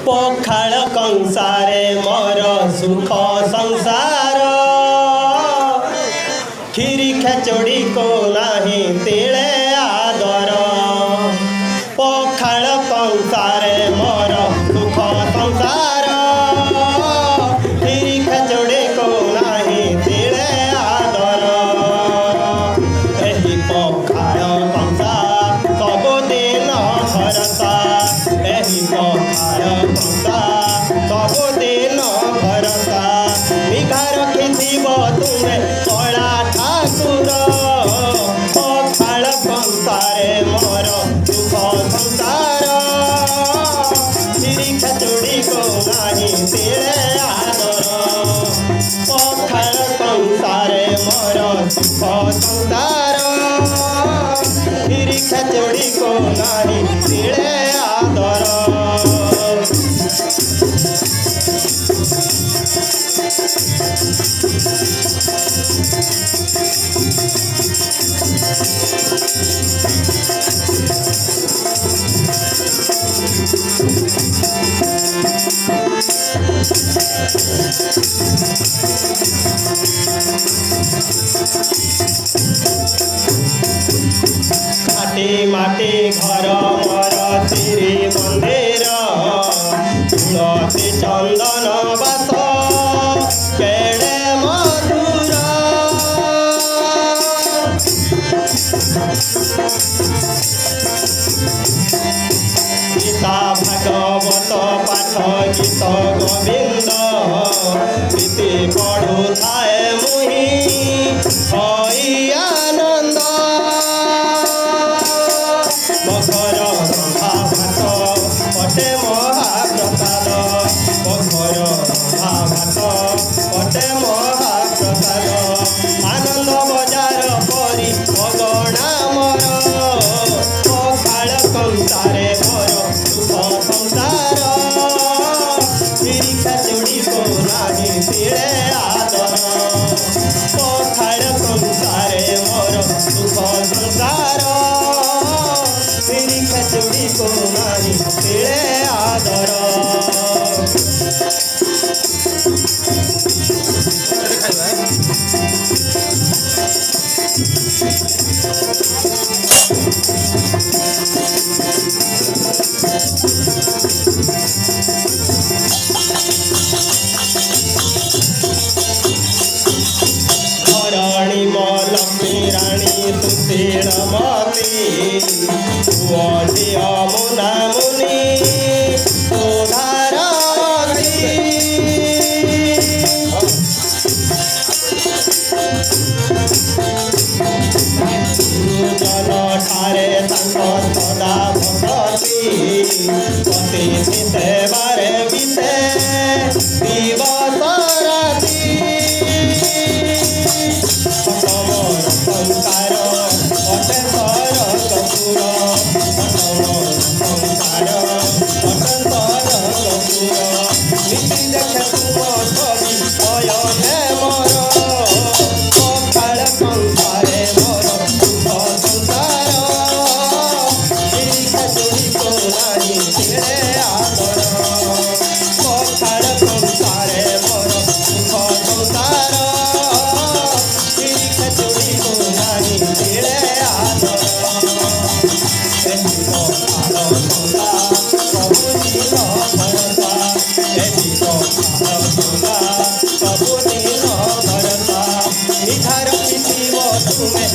पखाल कंसारे मोर सुख संसार खीरी खेचड़ी को नाही तिले आदर पखाल कंसारे मोर सुख संसार खीरी खेचड़ी को नाही तिले आदर एही पखाल कंसा सबुदिन भरसा एही पखाल कंसा सबुदिन भरसा निघा रखिथिब तुमे कला ठाकुर पखाल कंसारे मोर सुख संसार खीरी खेचड़ी को नाही तिले आदर पखाल कंसारे मोर सुख संसार खीरी खेचड़ी को नाही तिले आदर माटी माटी घर मोर श्री मंदिर तुलसी चंदन बास केड़े मधुर गीता भागवत पाठ गीत गोविंद प्रीति पढ़ु थाए मुहि हई आनंद मकर रंधा भात पटे महाप्रसाद मकर रंधा भात पटे महाप्रसाद आनंद बजार परी अगणा मोर पखाल कंसारे मोर सुख संसार खीरी खेचड़ी को नाही तिले आदर पखाल कंसारे मोर सुख संसार खीरी खेचड़ी को नाही तिले आदर धरणी लक्ष्मी राणी सुशील मती पुअी अमुना मुनि सुधारती गुरुजन ठारे सदा भक्ति पति सेवारे विषे दिवस राति मोर संसार अटेश्वर कपूर मोर संसार अटेश्वर कपूर नीति देखे तुम छवि अयने मोर पखाल कंसारे मोर सुख संसार खीरी खेचड़ी को नाही तिले आदर पखाल कंसारे मोर सुख संसार खीरी खेचड़ी को नाही तिले आदर एही पखाल कंसा सबुदिन भरसा एही पखाल कंसा सबुदिन भरसा निघा रखिथिब तुमे